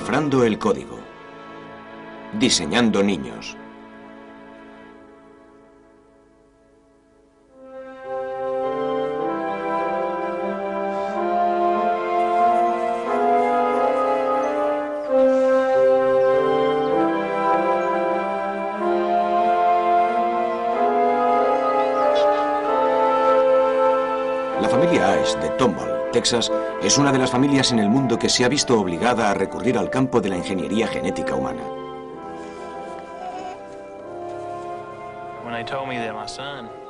Descifrando el código. Diseñando niños. La familia Ash de Tomball, Texas, es una de las familias en el mundo que se ha visto obligada a recurrir al campo de la ingeniería genética humana.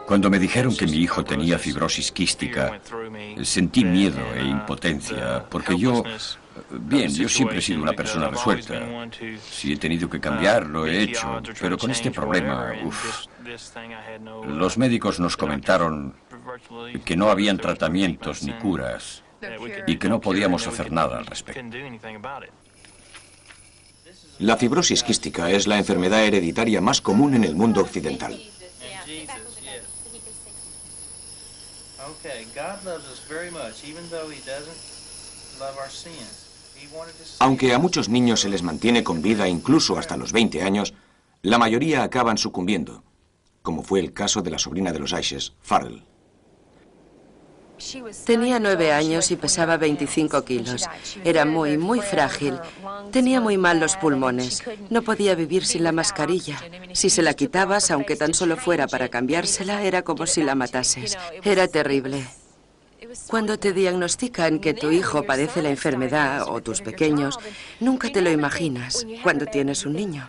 Cuando me dijeron que mi hijo tenía fibrosis quística, sentí miedo e impotencia, porque yo siempre he sido una persona resuelta. Si he tenido que cambiar, lo he hecho, pero con este problema, los médicos nos comentaron que no habían tratamientos ni curas y que no podíamos hacer nada al respecto. La fibrosis quística es la enfermedad hereditaria más común en el mundo occidental. Aunque a muchos niños se les mantiene con vida incluso hasta los 20 años, la mayoría acaban sucumbiendo, como fue el caso de la sobrina de los Ashes, Farrell. Tenía 9 años y pesaba 25 kilos. Era muy frágil. Tenía muy mal los pulmones. No podía vivir sin la mascarilla. Si se la quitabas, aunque tan solo fuera para cambiársela, era como si la matases. Era terrible. Cuando te diagnostican que tu hijo padece la enfermedad, o tus pequeños, nunca te lo imaginas cuando tienes un niño.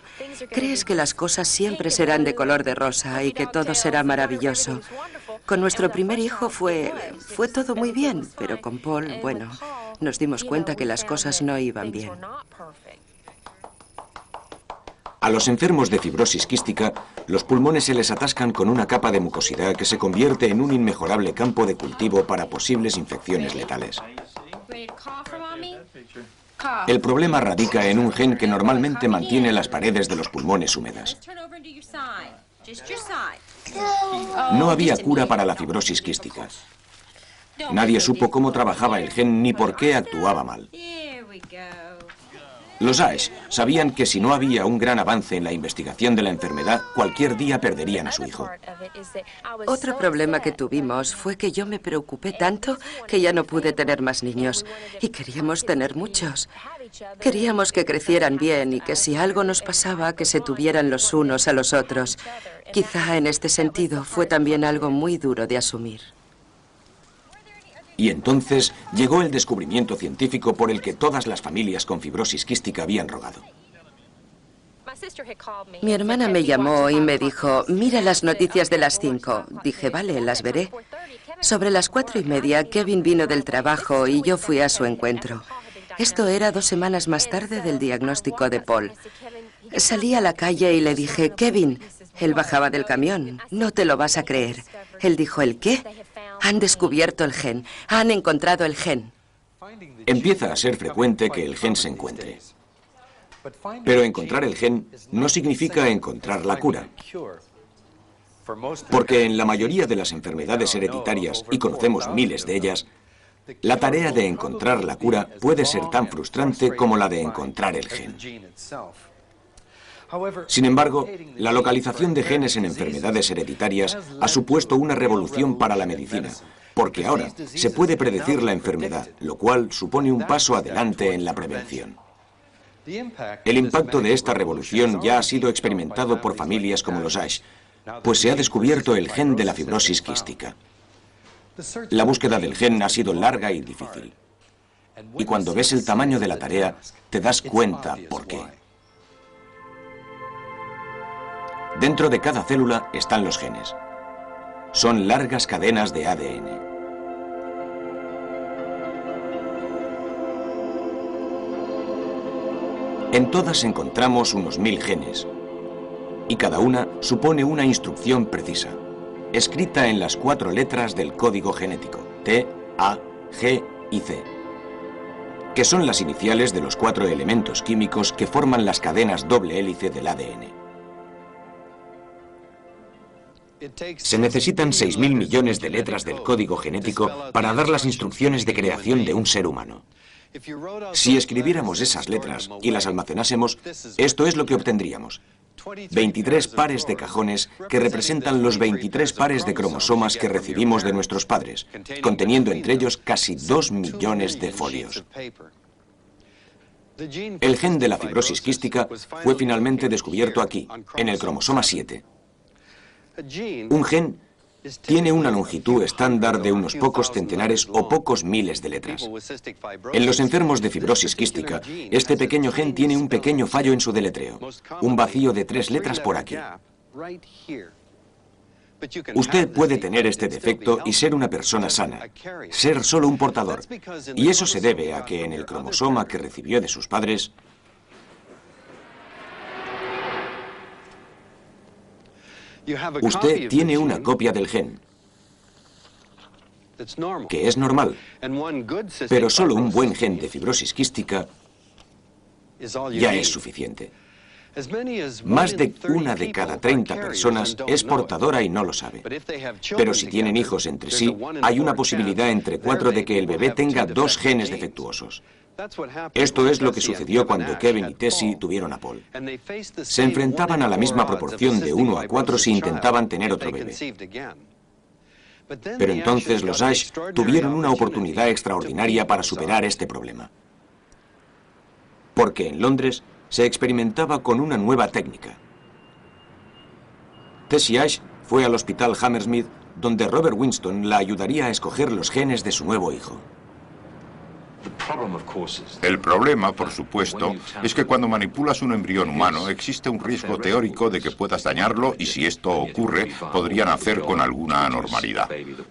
Crees que las cosas siempre serán de color de rosa y que todo será maravilloso. Con nuestro primer hijo fue todo muy bien, pero con Paul, bueno, nos dimos cuenta que las cosas no iban bien. A los enfermos de fibrosis quística, los pulmones se les atascan con una capa de mucosidad que se convierte en un inmejorable campo de cultivo para posibles infecciones letales. El problema radica en un gen que normalmente mantiene las paredes de los pulmones húmedas. No había cura para la fibrosis quística. Nadie supo cómo trabajaba el gen ni por qué actuaba mal. Los Ash sabían que si no había un gran avance en la investigación de la enfermedad, cualquier día perderían a su hijo. Otro problema que tuvimos fue que yo me preocupé tanto que ya no pude tener más niños. Y queríamos tener muchos. Queríamos que crecieran bien y que si algo nos pasaba, que se tuvieran los unos a los otros. Quizá en este sentido fue también algo muy duro de asumir. Y entonces llegó el descubrimiento científico por el que todas las familias con fibrosis quística habían rogado. Mi hermana me llamó y me dijo, mira las noticias de las 5. Dije, vale, las veré. Sobre las 4:30, Kevin vino del trabajo y yo fui a su encuentro. Esto era 2 semanas más tarde del diagnóstico de Paul. Salí a la calle y le dije, Kevin. Él bajaba del camión. No te lo vas a creer. Él dijo, ¿el qué? Han descubierto el gen. Han encontrado el gen. Empieza a ser frecuente que el gen se encuentre. Pero encontrar el gen no significa encontrar la cura. Porque en la mayoría de las enfermedades hereditarias, y conocemos miles de ellas, la tarea de encontrar la cura puede ser tan frustrante como la de encontrar el gen. Sin embargo, la localización de genes en enfermedades hereditarias ha supuesto una revolución para la medicina, porque ahora se puede predecir la enfermedad, lo cual supone un paso adelante en la prevención. El impacto de esta revolución ya ha sido experimentado por familias como los Ash, pues se ha descubierto el gen de la fibrosis quística. La búsqueda del gen ha sido larga y difícil. Y cuando ves el tamaño de la tarea, te das cuenta por qué. Dentro de cada célula están los genes. Son largas cadenas de ADN. En todas encontramos unos 1000 genes, y cada una supone una instrucción precisa, escrita en las 4 letras del código genético, T, A, G y C, que son las iniciales de los 4 elementos químicos que forman las cadenas doble hélice del ADN. Se necesitan 6.000 millones de letras del código genético para dar las instrucciones de creación de un ser humano. Si escribiéramos esas letras y las almacenásemos, esto es lo que obtendríamos. 23 pares de cajones que representan los 23 pares de cromosomas que recibimos de nuestros padres, conteniendo entre ellos casi 2 millones de folios. El gen de la fibrosis quística fue finalmente descubierto aquí, en el cromosoma 7. Un gen tiene una longitud estándar de unos pocos centenares o pocos miles de letras. En los enfermos de fibrosis quística, este pequeño gen tiene un pequeño fallo en su deletreo, un vacío de 3 letras por aquí. Usted puede tener este defecto y ser una persona sana, ser solo un portador. Y eso se debe a que en el cromosoma que recibió de sus padres, usted tiene una copia del gen, que es normal, pero solo un buen gen de fibrosis quística ya es suficiente. Más de 1 de cada 30 personas es portadora y no lo sabe. Pero si tienen hijos entre sí, hay una posibilidad entre 4 de que el bebé tenga 2 genes defectuosos. Esto es lo que sucedió cuando Kevin y Tessie tuvieron a Paul. Se enfrentaban a la misma proporción de 1 a 4 si intentaban tener otro bebé. Pero entonces los Ash tuvieron una oportunidad extraordinaria para superar este problema. Porque en Londres se experimentaba con una nueva técnica. Tessie Ash fue al hospital Hammersmith, donde Robert Winston la ayudaría a escoger los genes de su nuevo hijo. El problema, por supuesto, es que cuando manipulas un embrión humano existe un riesgo teórico de que puedas dañarlo y si esto ocurre, podría nacer con alguna anormalidad.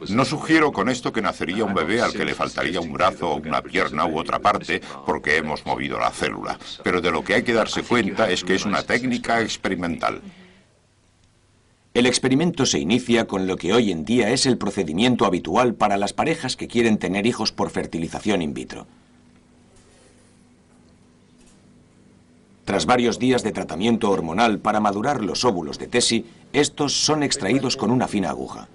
No sugiero con esto que nacería un bebé al que le faltaría un brazo o una pierna u otra parte porque hemos movido la célula, pero de lo que hay que darse cuenta es que es una técnica experimental. El experimento se inicia con lo que hoy en día es el procedimiento habitual para las parejas que quieren tener hijos por fertilización in vitro. Tras varios días de tratamiento hormonal para madurar los óvulos de Tessie, estos son extraídos con una fina aguja.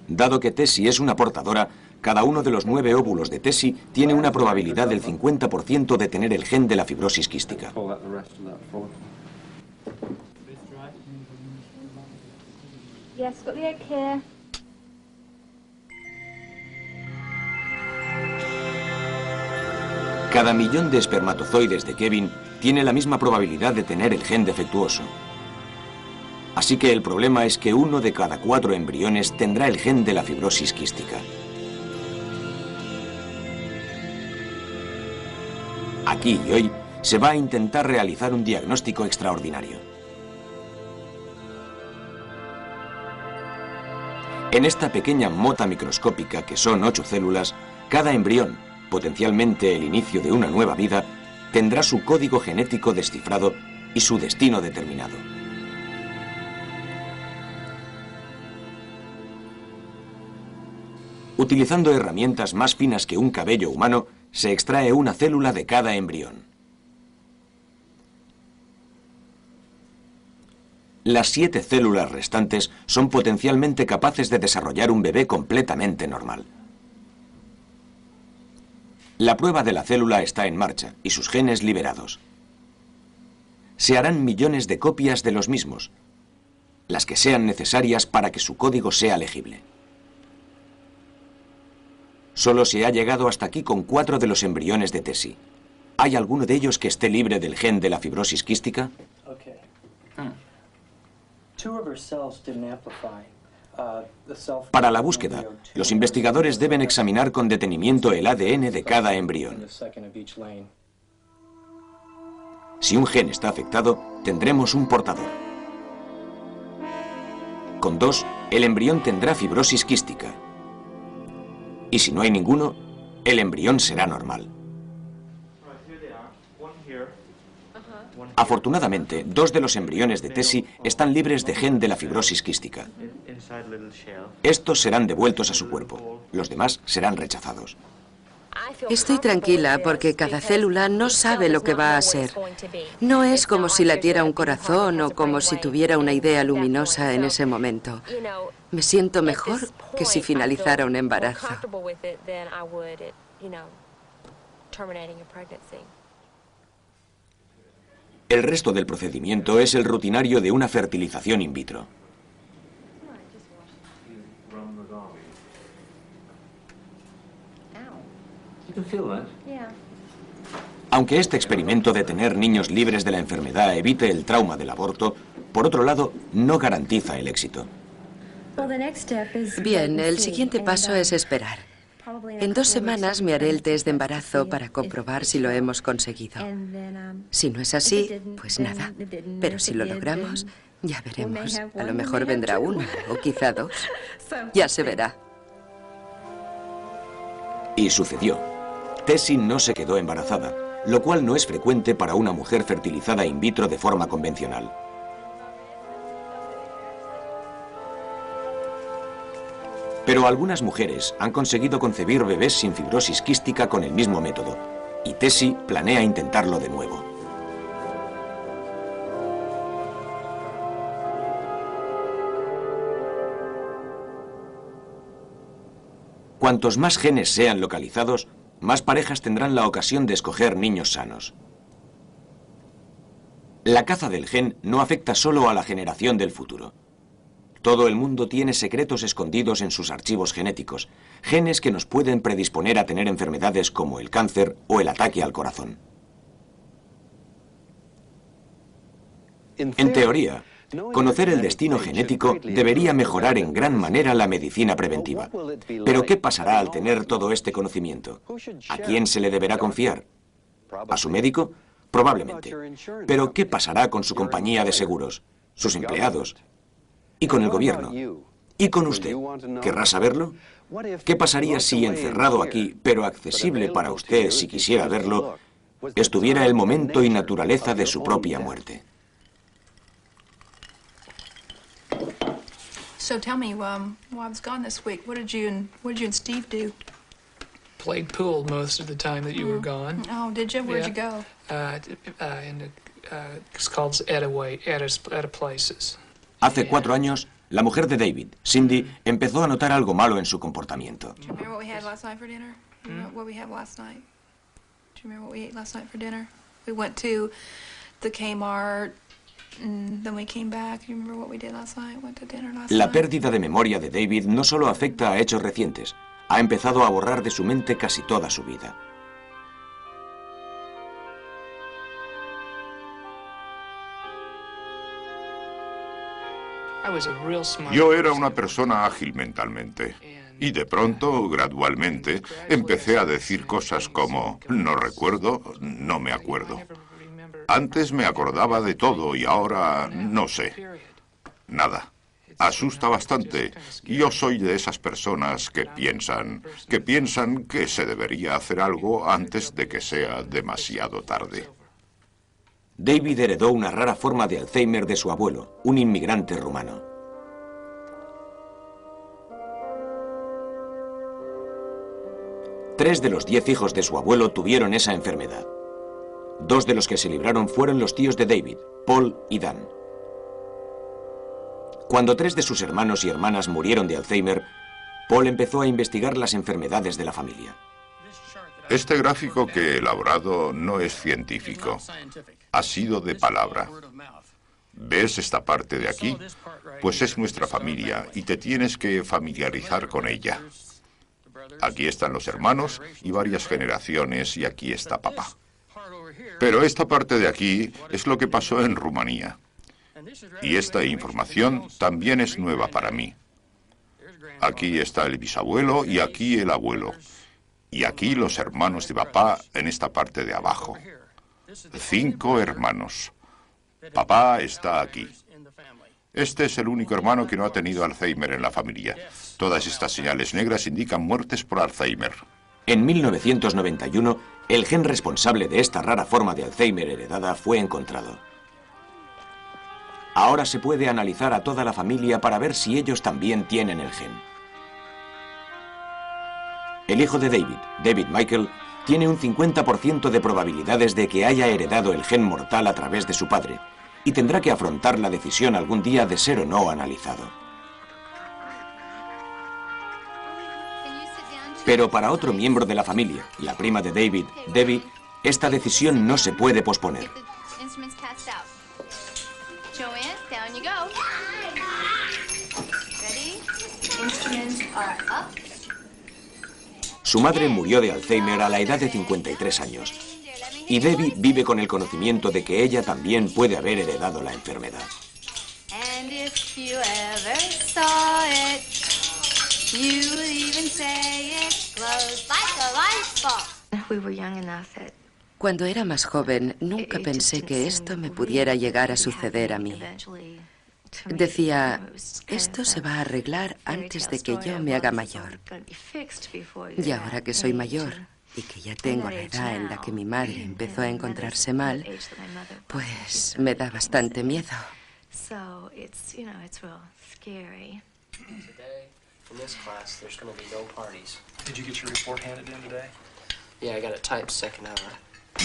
Dado que Tessie es una portadora, cada uno de los 9 óvulos de Tessie tiene una probabilidad del 50% de tener el gen de la fibrosis quística. Cada millón de espermatozoides de Kevin tiene la misma probabilidad de tener el gen defectuoso. Así que el problema es que 1 de cada 4 embriones tendrá el gen de la fibrosis quística. Aquí y hoy se va a intentar realizar un diagnóstico extraordinario. En esta pequeña mota microscópica, que son 8 células, cada embrión, potencialmente el inicio de una nueva vida, tendrá su código genético descifrado y su destino determinado. Utilizando herramientas más finas que un cabello humano, se extrae una célula de cada embrión. Las 7 células restantes son potencialmente capaces de desarrollar un bebé completamente normal. La prueba de la célula está en marcha y sus genes liberados. Se harán millones de copias de los mismos, las que sean necesarias para que su código sea legible. Solo se ha llegado hasta aquí con 4 de los embriones de Tessie. ¿Hay alguno de ellos que esté libre del gen de la fibrosis quística? Para la búsqueda, los investigadores deben examinar con detenimiento el ADN de cada embrión. Si un gen está afectado, tendremos un portador. Con 2, el embrión tendrá fibrosis quística. Y si no hay ninguno, el embrión será normal. Afortunadamente, 2 de los embriones de Tessie están libres de gen de la fibrosis quística. Estos serán devueltos a su cuerpo. Los demás serán rechazados. Estoy tranquila porque cada célula no sabe lo que va a ser. No es como si latiera un corazón o como si tuviera una idea luminosa en ese momento. Me siento mejor que si finalizara un embarazo. El resto del procedimiento es el rutinario de una fertilización in vitro. Aunque este experimento de tener niños libres de la enfermedad evite el trauma del aborto, por otro lado, no garantiza el éxito. Bien, el siguiente paso es esperar. En 2 semanas me haré el test de embarazo para comprobar si lo hemos conseguido. Si no es así, pues nada. Pero si lo logramos, ya veremos. A lo mejor vendrá 1 o quizá 2. Ya se verá. Y sucedió. Tessie no se quedó embarazada, lo cual no es frecuente para una mujer fertilizada in vitro de forma convencional. Pero algunas mujeres han conseguido concebir bebés sin fibrosis quística con el mismo método, y Tessie planea intentarlo de nuevo. Cuantos más genes sean localizados, más parejas tendrán la ocasión de escoger niños sanos. La caza del gen no afecta solo a la generación del futuro. Todo el mundo tiene secretos escondidos en sus archivos genéticos, genes que nos pueden predisponer a tener enfermedades como el cáncer o el ataque al corazón. En teoría, conocer el destino genético debería mejorar en gran manera la medicina preventiva. Pero ¿qué pasará al tener todo este conocimiento? ¿A quién se le deberá confiar? ¿A su médico? Probablemente. Pero ¿qué pasará con su compañía de seguros, sus empleados? ¿Y con el gobierno? ¿Y con usted? ¿Querrá saberlo? ¿Qué pasaría si encerrado aquí, pero accesible para usted si quisiera verlo, estuviera el momento y naturaleza de su propia muerte? So tell me, while I was gone this week, what did you and Steve do? Played pool most of the time that you were gone. Oh, did you? Where'd you go? It's called Etta Places. Hace 4 años, la mujer de David, Cindy, empezó a notar algo malo en su comportamiento. Do you remember what we had last night for dinner? Do you remember what we had last night? Do you remember what we ate last night for dinner? We went to the Kmart, and then we came back. Do you remember what we did last night? Went to dinner last night. La pérdida de memoria de David no solo afecta a hechos recientes, ha empezado a borrar de su mente casi toda su vida. Yo era una persona ágil mentalmente. Y de pronto, gradualmente, empecé a decir cosas como, no recuerdo, no me acuerdo. Antes me acordaba de todo y ahora no sé. Nada. Asusta bastante. Yo soy de esas personas que piensan que se debería hacer algo antes de que sea demasiado tarde. David heredó una rara forma de Alzheimer de su abuelo, un inmigrante rumano. Tres de los 10 hijos de su abuelo tuvieron esa enfermedad. 2 de los que se libraron fueron los tíos de David, Paul y Dan. Cuando 3 de sus hermanos y hermanas murieron de Alzheimer, Paul empezó a investigar las enfermedades de la familia. Este gráfico que he elaborado no es científico. Ha sido de palabra. ¿Ves esta parte de aquí? Pues es nuestra familia y te tienes que familiarizar con ella. Aquí están los hermanos y varias generaciones y aquí está papá. Pero esta parte de aquí es lo que pasó en Rumanía. Y esta información también es nueva para mí. Aquí está el bisabuelo y aquí el abuelo. Y aquí los hermanos de papá en esta parte de abajo. 5 hermanos. Papá está aquí. Este es el único hermano que no ha tenido Alzheimer en la familia. Todas estas señales negras indican muertes por Alzheimer. En 1991, el gen responsable de esta rara forma de Alzheimer heredada fue encontrado. Ahora se puede analizar a toda la familia para ver si ellos también tienen el gen. El hijo de David, David Michael, tiene un 50% de probabilidades de que haya heredado el gen mortal a través de su padre y tendrá que afrontar la decisión algún día de ser o no analizado. Pero para otro miembro de la familia, la prima de David, Debbie, esta decisión no se puede posponer. Su madre murió de Alzheimer a la edad de 53 años. Y Debbie vive con el conocimiento de que ella también puede haber heredado la enfermedad. Cuando era más joven, nunca pensé que esto me pudiera llegar a suceder a mí. Decía, esto se va a arreglar antes de que yo me haga mayor. Y ahora que soy mayor y que ya tengo la edad en la que mi madre empezó a encontrarse mal, pues me da bastante miedo.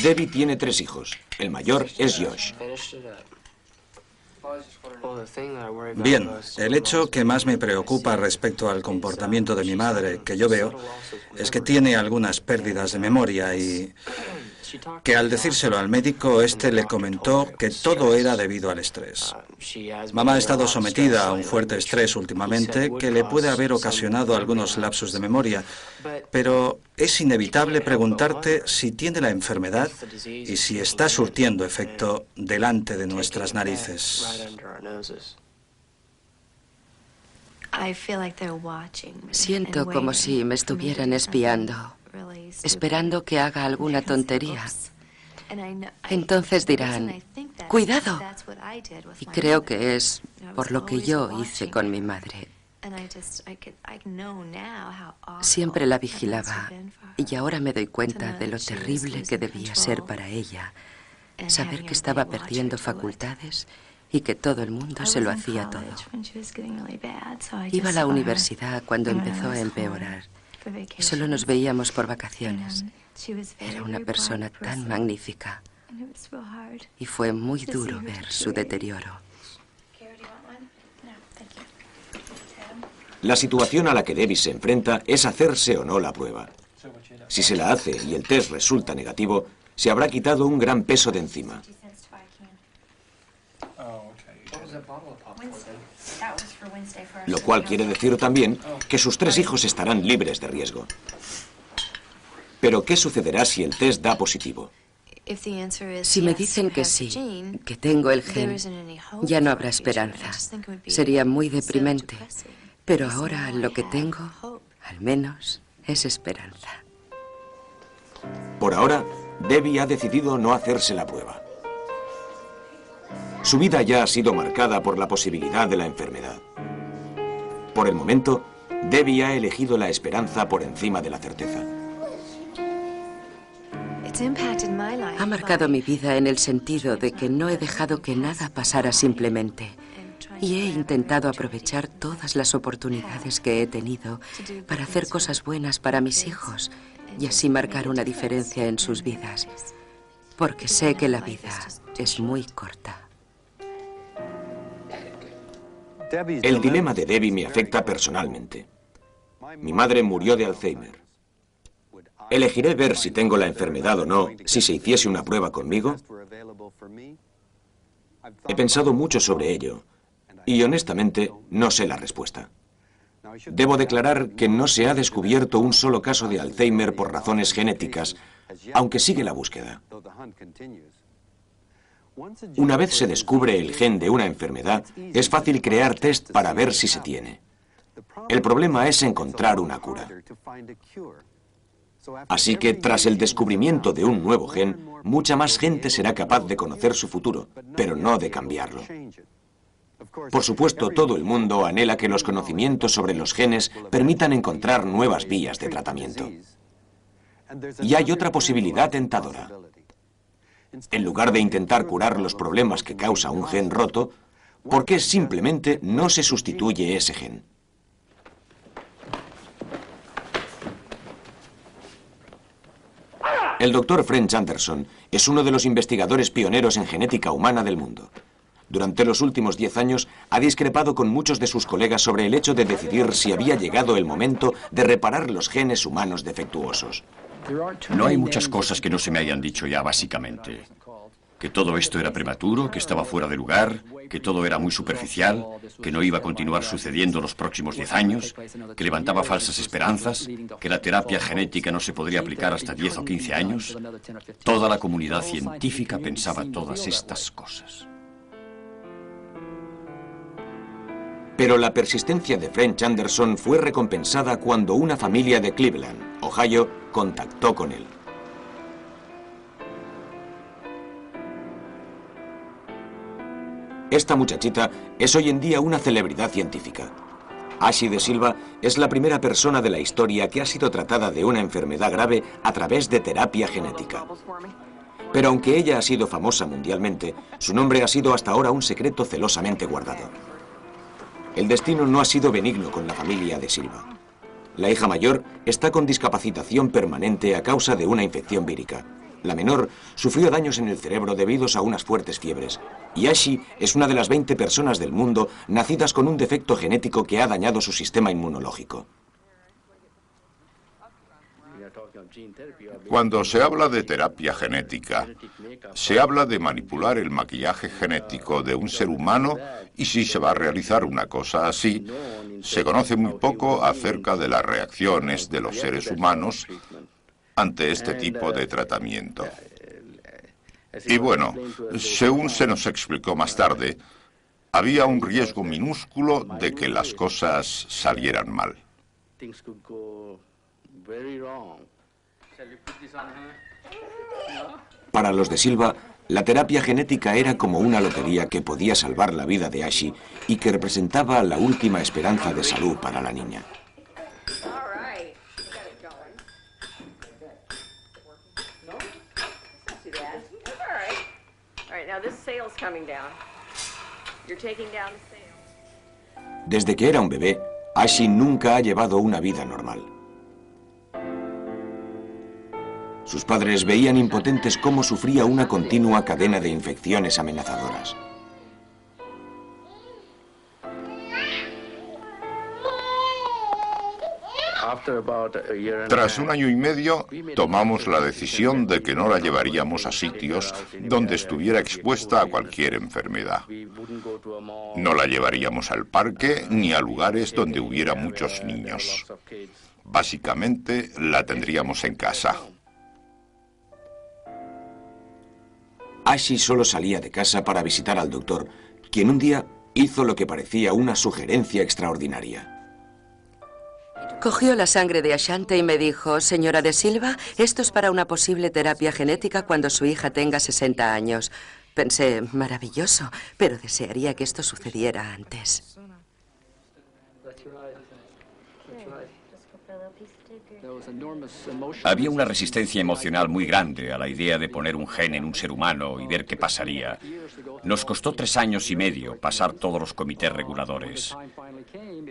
Debbie tiene 3 hijos. El mayor es Josh. Bien, el hecho que más me preocupa respecto al comportamiento de mi madre, que yo veo, es que tiene algunas pérdidas de memoria y que al decírselo al médico, este le comentó que todo era debido al estrés. Mamá ha estado sometida a un fuerte estrés últimamente que le puede haber ocasionado algunos lapsos de memoria, pero es inevitable preguntarte si tiene la enfermedad y si está surtiendo efecto delante de nuestras narices. Siento como si me estuvieran espiando, esperando que haga alguna tontería. Entonces dirán, ¡cuidado! Y creo que es por lo que yo hice con mi madre. Siempre la vigilaba y ahora me doy cuenta de lo terrible que debía ser para ella saber que estaba perdiendo facultades y que todo el mundo se lo hacía todo. Iba a la universidad cuando empezó a empeorar. Solo nos veíamos por vacaciones. Era una persona tan magnífica y fue muy duro ver su deterioro. La situación a la que Debbie se enfrenta es hacerse o no la prueba. Si se la hace y el test resulta negativo, se habrá quitado un gran peso de encima. Lo cual quiere decir también que sus 3 hijos estarán libres de riesgo. Pero ¿qué sucederá si el test da positivo? Si me dicen que sí, que tengo el gen, ya no habrá esperanza. Sería muy deprimente. Pero ahora lo que tengo, al menos, es esperanza. Por ahora, Debbie ha decidido no hacerse la prueba. Su vida ya ha sido marcada por la posibilidad de la enfermedad. Por el momento, Debbie ha elegido la esperanza por encima de la certeza. Ha marcado mi vida en el sentido de que no he dejado que nada pasara simplemente. Y he intentado aprovechar todas las oportunidades que he tenido para hacer cosas buenas para mis hijos y así marcar una diferencia en sus vidas. Porque sé que la vida es muy corta. El dilema de Debbie me afecta personalmente. Mi madre murió de Alzheimer. ¿Elegiré ver si tengo la enfermedad o no si se hiciese una prueba conmigo? He pensado mucho sobre ello y honestamente no sé la respuesta. Debo declarar que no se ha descubierto un solo caso de Alzheimer por razones genéticas, aunque sigue la búsqueda. Una vez se descubre el gen de una enfermedad, es fácil crear test para ver si se tiene. El problema es encontrar una cura. Así que tras el descubrimiento de un nuevo gen, mucha más gente será capaz de conocer su futuro, pero no de cambiarlo. Por supuesto, todo el mundo anhela que los conocimientos sobre los genes permitan encontrar nuevas vías de tratamiento. Y hay otra posibilidad tentadora. En lugar de intentar curar los problemas que causa un gen roto, ¿por qué simplemente no se sustituye ese gen? El doctor French Anderson es uno de los investigadores pioneros en genética humana del mundo. Durante los últimos 10 años ha discrepado con muchos de sus colegas sobre el hecho de decidir si había llegado el momento de reparar los genes humanos defectuosos. No hay muchas cosas que no se me hayan dicho ya, básicamente. Que todo esto era prematuro, que estaba fuera de lugar, que todo era muy superficial, que no iba a continuar sucediendo los próximos 10 años, que levantaba falsas esperanzas, que la terapia genética no se podría aplicar hasta 10 o 15 años. Toda la comunidad científica pensaba todas estas cosas. Pero la persistencia de French Anderson fue recompensada cuando una familia de Cleveland, Ohio, contactó con él. Esta muchachita es hoy en día una celebridad científica. Ashley de Silva es la primera persona de la historia que ha sido tratada de una enfermedad grave a través de terapia genética. Pero aunque ella ha sido famosa mundialmente, su nombre ha sido hasta ahora un secreto celosamente guardado. El destino no ha sido benigno con la familia de Silva. La hija mayor está con discapacitación permanente a causa de una infección vírica. La menor sufrió daños en el cerebro debidos a unas fuertes fiebres. Y Ashley es una de las 20 personas del mundo nacidas con un defecto genético que ha dañado su sistema inmunológico. Cuando se habla de terapia genética, se habla de manipular el maquillaje genético de un ser humano y si se va a realizar una cosa así, se conoce muy poco acerca de las reacciones de los seres humanos ante este tipo de tratamiento. Y bueno, según se nos explicó más tarde, había un riesgo minúsculo de que las cosas salieran mal. Para los de Silva, la terapia genética era como una lotería que podía salvar la vida de Ashley y que representaba la última esperanza de salud para la niña. Desde que era un bebé, Ashley nunca ha llevado una vida normal. Sus padres veían impotentes cómo sufría una continua cadena de infecciones amenazadoras. Tras un año y medio, tomamos la decisión de que no la llevaríamos a sitios donde estuviera expuesta a cualquier enfermedad. No la llevaríamos al parque ni a lugares donde hubiera muchos niños. Básicamente, la tendríamos en casa. Ashley solo salía de casa para visitar al doctor, quien un día hizo lo que parecía una sugerencia extraordinaria. Cogió la sangre de Ashante y me dijo: señora de Silva, esto es para una posible terapia genética cuando su hija tenga 60 años. Pensé, maravilloso, pero desearía que esto sucediera antes. Había una resistencia emocional muy grande a la idea de poner un gen en un ser humano y ver qué pasaría. Nos costó 3 años y medio pasar todos los comités reguladores.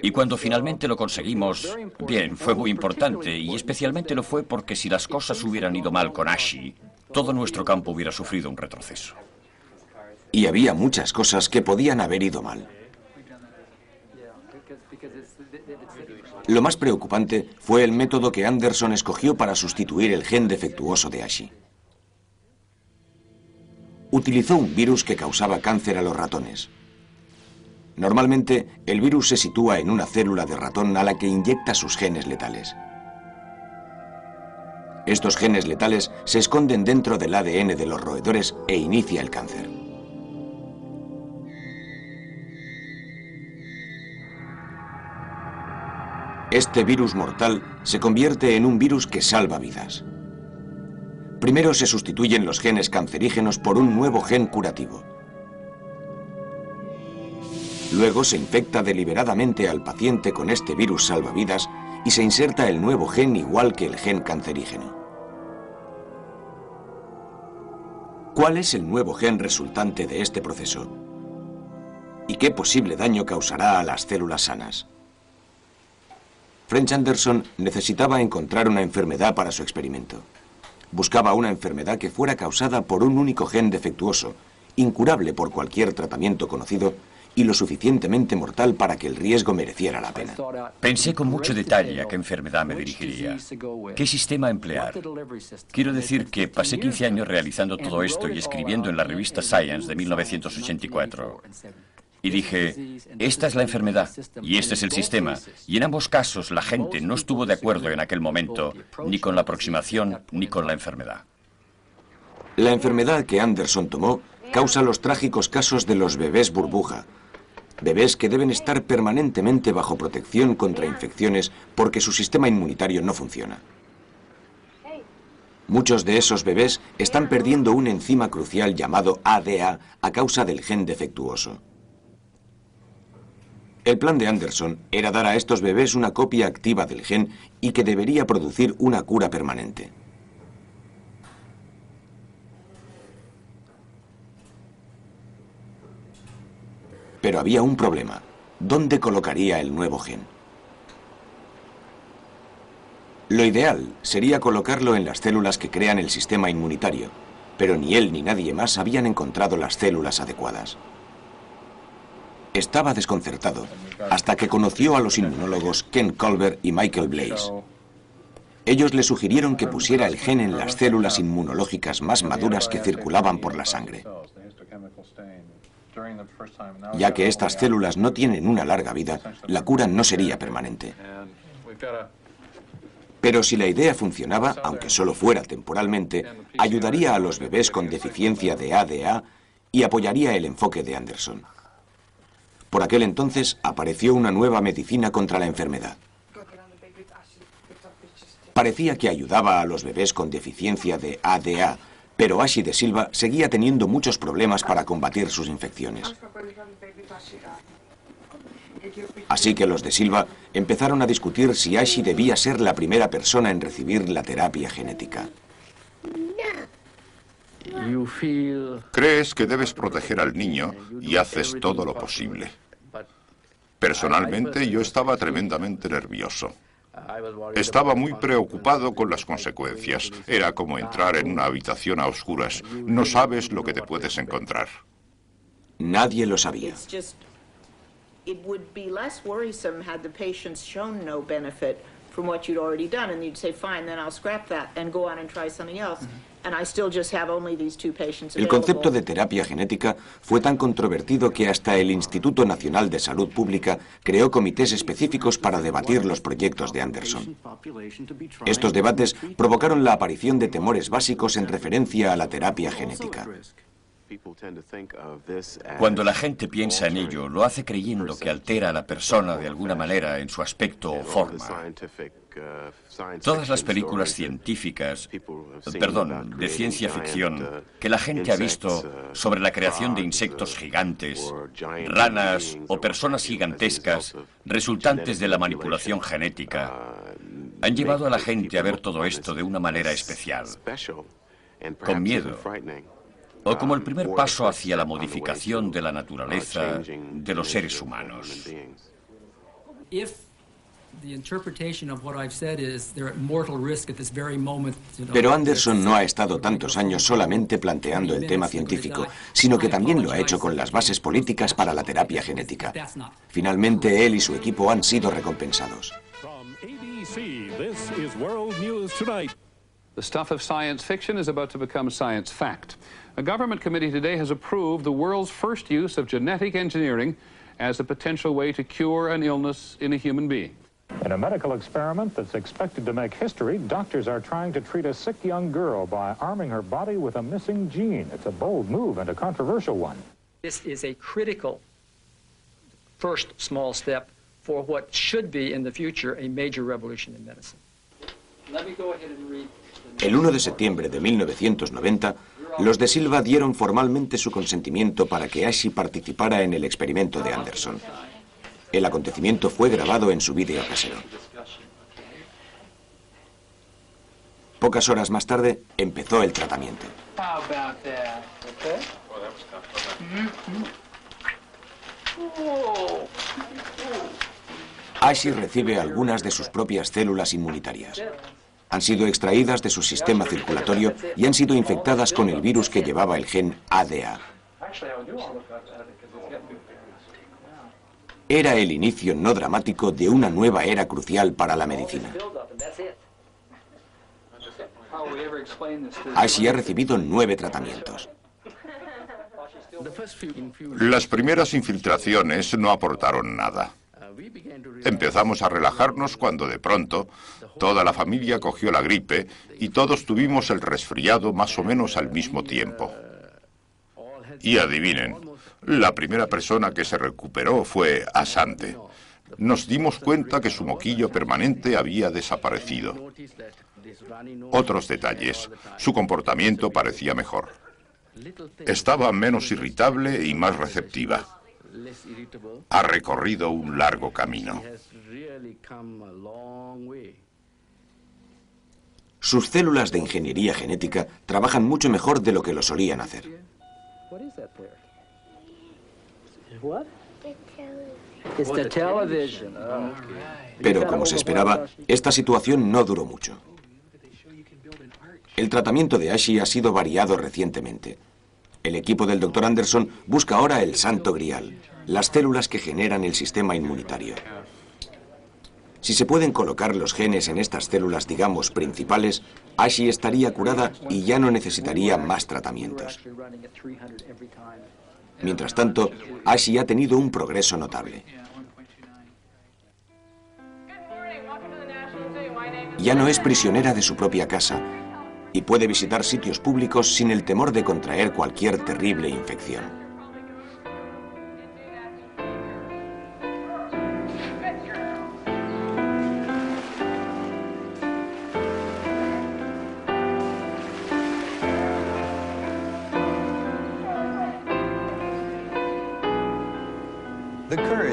Y cuando finalmente lo conseguimos, bien, fue muy importante y especialmente lo fue porque si las cosas hubieran ido mal con Ashley, todo nuestro campo hubiera sufrido un retroceso. Y había muchas cosas que podían haber ido mal. Lo más preocupante fue el método que Anderson escogió para sustituir el gen defectuoso de Ashley. Utilizó un virus que causaba cáncer a los ratones. Normalmente, el virus se sitúa en una célula de ratón a la que inyecta sus genes letales. Estos genes letales se esconden dentro del ADN de los roedores e inicia el cáncer. Este virus mortal se convierte en un virus que salva vidas. Primero se sustituyen los genes cancerígenos por un nuevo gen curativo. Luego se infecta deliberadamente al paciente con este virus salvavidas y se inserta el nuevo gen igual que el gen cancerígeno. ¿Cuál es el nuevo gen resultante de este proceso? ¿Y qué posible daño causará a las células sanas? French Anderson necesitaba encontrar una enfermedad para su experimento. Buscaba una enfermedad que fuera causada por un único gen defectuoso, incurable por cualquier tratamiento conocido y lo suficientemente mortal para que el riesgo mereciera la pena. Pensé con mucho detalle a qué enfermedad me dirigiría, qué sistema emplear. Quiero decir que pasé 15 años realizando todo esto y escribiendo en la revista Science de 1984. Y dije, esta es la enfermedad y este es el sistema. Y en ambos casos la gente no estuvo de acuerdo en aquel momento, ni con la aproximación ni con la enfermedad. La enfermedad que Anderson tomó causa los trágicos casos de los bebés burbuja. Bebés que deben estar permanentemente bajo protección contra infecciones porque su sistema inmunitario no funciona. Muchos de esos bebés están perdiendo una enzima crucial llamado ADA a causa del gen defectuoso. El plan de Anderson era dar a estos bebés una copia activa del gen y que debería producir una cura permanente. Pero había un problema. ¿Dónde colocaría el nuevo gen? Lo ideal sería colocarlo en las células que crean el sistema inmunitario, pero ni él ni nadie más habían encontrado las células adecuadas. Estaba desconcertado hasta que conoció a los inmunólogos Ken Colbert y Michael Blaise. Ellos le sugirieron que pusiera el gen en las células inmunológicas más maduras que circulaban por la sangre. Ya que estas células no tienen una larga vida, la cura no sería permanente. Pero si la idea funcionaba, aunque solo fuera temporalmente, ayudaría a los bebés con deficiencia de ADA y apoyaría el enfoque de Anderson. Por aquel entonces apareció una nueva medicina contra la enfermedad. Parecía que ayudaba a los bebés con deficiencia de ADA, pero Ashi de Silva seguía teniendo muchos problemas para combatir sus infecciones. Así que los de Silva empezaron a discutir si Ashi debía ser la primera persona en recibir la terapia genética. Crees que debes proteger al niño y haces todo lo posible. Personalmente, yo estaba tremendamente nervioso. Estaba muy preocupado con las consecuencias. Era como entrar en una habitación a oscuras. No sabes lo que te puedes encontrar. Nadie lo sabía. It would be less worrisome had the patients shown no benefit from what you'd already done, and you'd say, fine, then I'll scrap that and go on and try something else. And I still just have only these two patients El concepto de terapia genética fue tan controvertido que hasta el Instituto Nacional de Salud Pública creó comités específicos para debatir los proyectos de Anderson. Estos debates provocaron la aparición de temores básicos en referencia a la terapia genética. Cuando la gente piensa en ello, lo hace creyendo que altera a la persona de alguna manera en su aspecto o forma. Todas las películas científicas, de ciencia ficción, que la gente ha visto sobre la creación de insectos gigantes, ranas o personas gigantescas resultantes de la manipulación genética, han llevado a la gente a ver todo esto de una manera especial, con miedo. O como el primer paso hacia la modificación de la naturaleza de los seres humanos. Pero Anderson no ha estado tantos años solamente planteando el tema científico, sino que también lo ha hecho con las bases políticas para la terapia genética. Finalmente, él y su equipo han sido recompensados. The stuff of science fiction is about to become science fact. A government committee today has approved the world's first use of genetic engineering as a potential way to cure an illness in a human being. In a medical experiment that's expected to make history, doctors are trying to treat a sick young girl by arming her body with a missing gene. It's a bold move and a controversial one. This is a critical first small step for what should be in the future a major revolution in medicine. Let me go ahead and read. El 1 de septiembre de 1990, los de Silva dieron formalmente su consentimiento para que Ashi participara en el experimento de Anderson. El acontecimiento fue grabado en su vídeo casero. Pocas horas más tarde, empezó el tratamiento. Ashi recibe algunas de sus propias células inmunitarias. Han sido extraídas de su sistema circulatorio y han sido infectadas con el virus que llevaba el gen ADA. Era el inicio no dramático de una nueva era crucial para la medicina. Ashi ha recibido 9 tratamientos. Las primeras infiltraciones no aportaron nada. Empezamos a relajarnos cuando de pronto toda la familia cogió la gripe y todos tuvimos el resfriado más o menos al mismo tiempo. Y adivinen, la primera persona que se recuperó fue Asante. Nos dimos cuenta que su moquillo permanente había desaparecido. Otros detalles, su comportamiento parecía mejor. Estaba menos irritable y más receptiva. Ha recorrido un largo camino. Sus células de ingeniería genética trabajan mucho mejor de lo que lo solían hacer. Pero, como se esperaba, esta situación no duró mucho. El tratamiento de Ashi ha sido variado recientemente. El equipo del Dr. Anderson busca ahora el santo grial, las células que generan el sistema inmunitario. Si se pueden colocar los genes en estas células, digamos, principales, Ashi estaría curada y ya no necesitaría más tratamientos. Mientras tanto, Ashi ha tenido un progreso notable. Ya no es prisionera de su propia casa y puede visitar sitios públicos sin el temor de contraer cualquier terrible infección.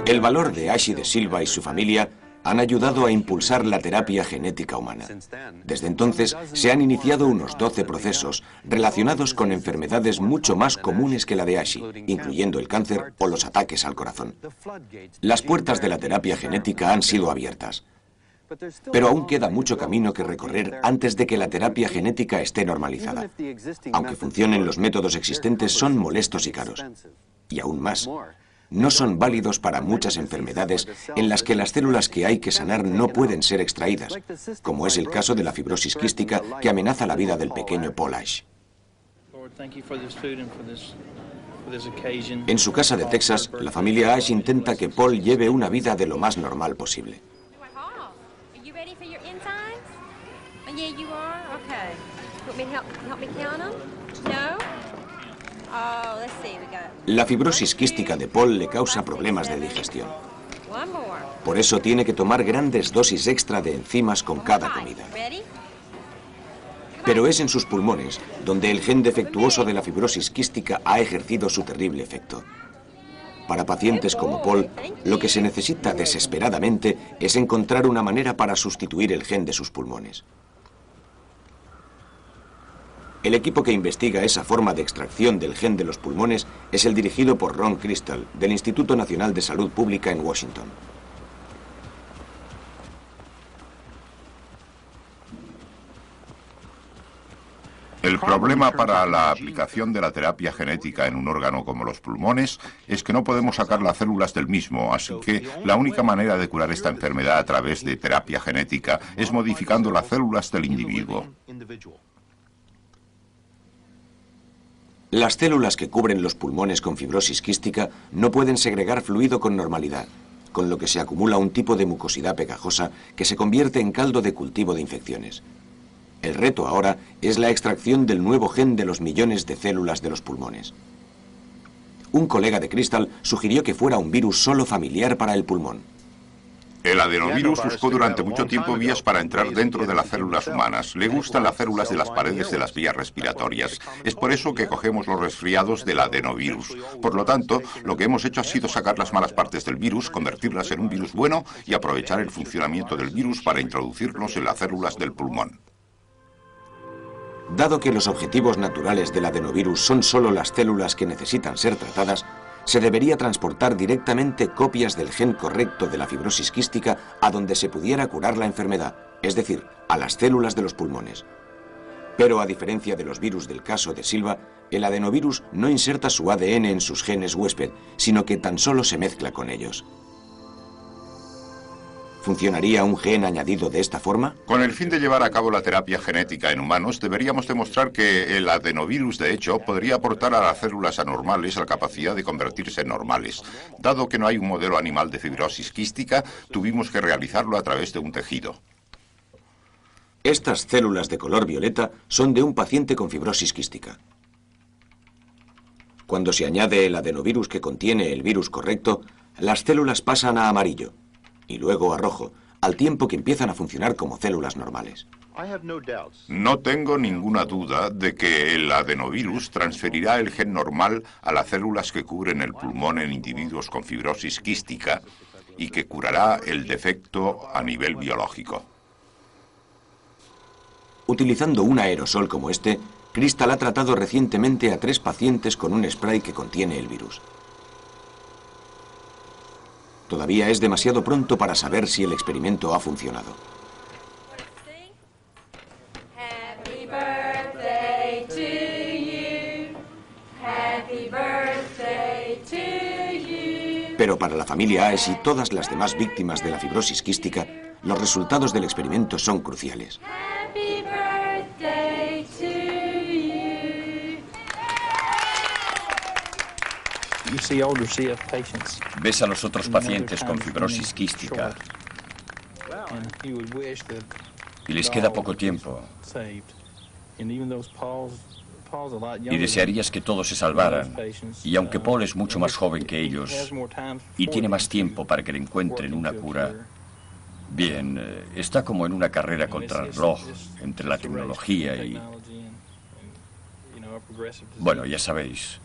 El valor de Ashi de Silva y su familia han ayudado a impulsar la terapia genética humana. Desde entonces se han iniciado unos 12 procesos relacionados con enfermedades mucho más comunes que la de Ashi, incluyendo el cáncer o los ataques al corazón. Las puertas de la terapia genética han sido abiertas. Pero aún queda mucho camino que recorrer antes de que la terapia genética esté normalizada. Aunque funcionen, los métodos existentes son molestos y caros. Y aún más, no son válidos para muchas enfermedades en las que las células que hay que sanar no pueden ser extraídas, como es el caso de la fibrosis quística que amenaza la vida del pequeño Paul Ash. En su casa de Texas, la familia Ash intenta que Paul lleve una vida de lo más normal posible. La fibrosis quística de Paul le causa problemas de digestión. Por eso tiene que tomar grandes dosis extra de enzimas con cada comida. Pero es en sus pulmones donde el gen defectuoso de la fibrosis quística ha ejercido su terrible efecto. Para pacientes como Paul, lo que se necesita desesperadamente es encontrar una manera para sustituir el gen de sus pulmones. El equipo que investiga esa forma de extracción del gen de los pulmones es el dirigido por Ron Crystal, del Instituto Nacional de Salud Pública en Washington. El problema para la aplicación de la terapia genética en un órgano como los pulmones es que no podemos sacar las células del mismo, así que la única manera de curar esta enfermedad a través de terapia genética es modificando las células del individuo. Las células que cubren los pulmones con fibrosis quística no pueden segregar fluido con normalidad, con lo que se acumula un tipo de mucosidad pegajosa que se convierte en caldo de cultivo de infecciones. El reto ahora es la extracción del nuevo gen de los millones de células de los pulmones. Un colega de Crystal sugirió que fuera un virus solo familiar para el pulmón. El adenovirus buscó durante mucho tiempo vías para entrar dentro de las células humanas. Le gustan las células de las paredes de las vías respiratorias. Es por eso que cogemos los resfriados del adenovirus. Por lo tanto, lo que hemos hecho ha sido sacar las malas partes del virus, convertirlas en un virus bueno y aprovechar el funcionamiento del virus para introducirlos en las células del pulmón. Dado que los objetivos naturales del adenovirus son solo las células que necesitan ser tratadas, se debería transportar directamente copias del gen correcto de la fibrosis quística a donde se pudiera curar la enfermedad, es decir, a las células de los pulmones. Pero a diferencia de los virus del caso de Silva, el adenovirus no inserta su ADN en sus genes huésped, sino que tan solo se mezcla con ellos. ¿Funcionaría un gen añadido de esta forma? Con el fin de llevar a cabo la terapia genética en humanos, deberíamos demostrar que el adenovirus, de hecho, podría aportar a las células anormales la capacidad de convertirse en normales. Dado que no hay un modelo animal de fibrosis quística, tuvimos que realizarlo a través de un tejido. Estas células de color violeta son de un paciente con fibrosis quística. Cuando se añade el adenovirus que contiene el virus correcto, las células pasan a amarillo y luego a rojo, al tiempo que empiezan a funcionar como células normales. No tengo ninguna duda de que el adenovirus transferirá el gen normal a las células que cubren el pulmón en individuos con fibrosis quística y que curará el defecto a nivel biológico. Utilizando un aerosol como este, Crystal ha tratado recientemente a 3 pacientes con un spray que contiene el virus. Todavía es demasiado pronto para saber si el experimento ha funcionado. Happy birthday to you. Happy birthday to you. Pero para la familia AES y todas las demás víctimas de la fibrosis quística, los resultados del experimento son cruciales. Happy birthday to you. Ves a los otros pacientes con fibrosis quística y les queda poco tiempo. Y desearías que todos se salvaran. Y aunque Paul es mucho más joven que ellos y tiene más tiempo para que le encuentren una cura, bien, está como en una carrera contra el reloj entre la tecnología y... Bueno, ya sabéis,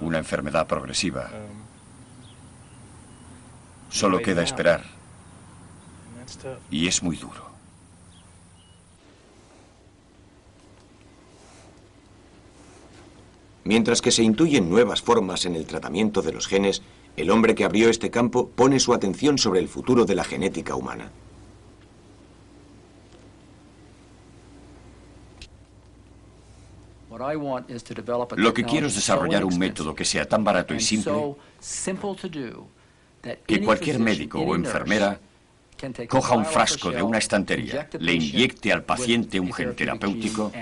una enfermedad progresiva. Solo queda esperar. Y es muy duro. Mientras que se intuyen nuevas formas en el tratamiento de los genes, el hombre que abrió este campo pone su atención sobre el futuro de la genética humana. Lo que quiero es desarrollar un método que sea tan barato y simple que cualquier médico o enfermera coja un frasco de una estantería, le inyecte al paciente un gen terapéutico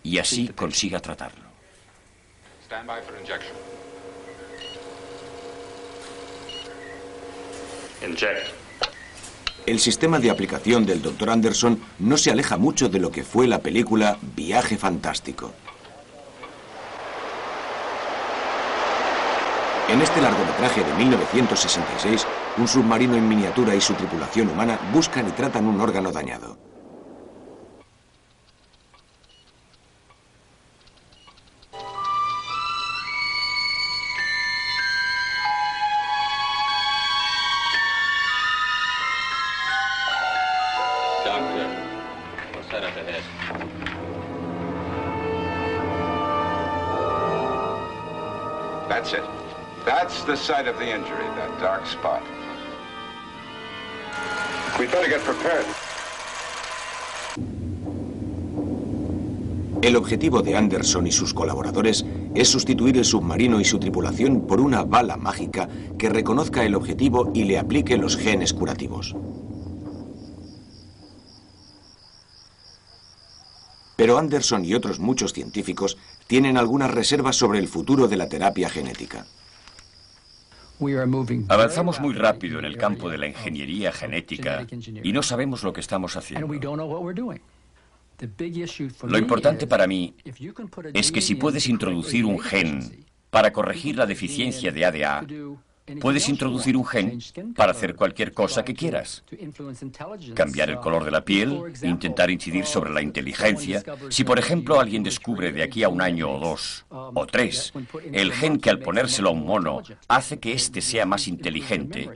y así consiga tratarlo. El sistema de aplicación del Dr. Anderson no se aleja mucho de lo que fue la película Viaje Fantástico. En este largometraje de 1966, un submarino en miniatura y su tripulación humana buscan y tratan un órgano dañado. That's it. That's the site of the injury, that dark spot. We'd better get prepared. El objetivo de Anderson y sus colaboradores es sustituir el submarino y su tripulación por una bala mágica que reconozca el objetivo y le aplique los genes curativos. Pero Anderson y otros muchos científicos tienen algunas reservas sobre el futuro de la terapia genética. Avanzamos muy rápido en el campo de la ingeniería genética y no sabemos lo que estamos haciendo. Lo importante para mí es que si puedes introducir un gen para corregir la deficiencia de ADA, puedes introducir un gen para hacer cualquier cosa que quieras. Cambiar el color de la piel, intentar incidir sobre la inteligencia. Si, por ejemplo, alguien descubre de aquí a 1 año o 2 o 3 el gen que al ponérselo a un mono hace que éste sea más inteligente,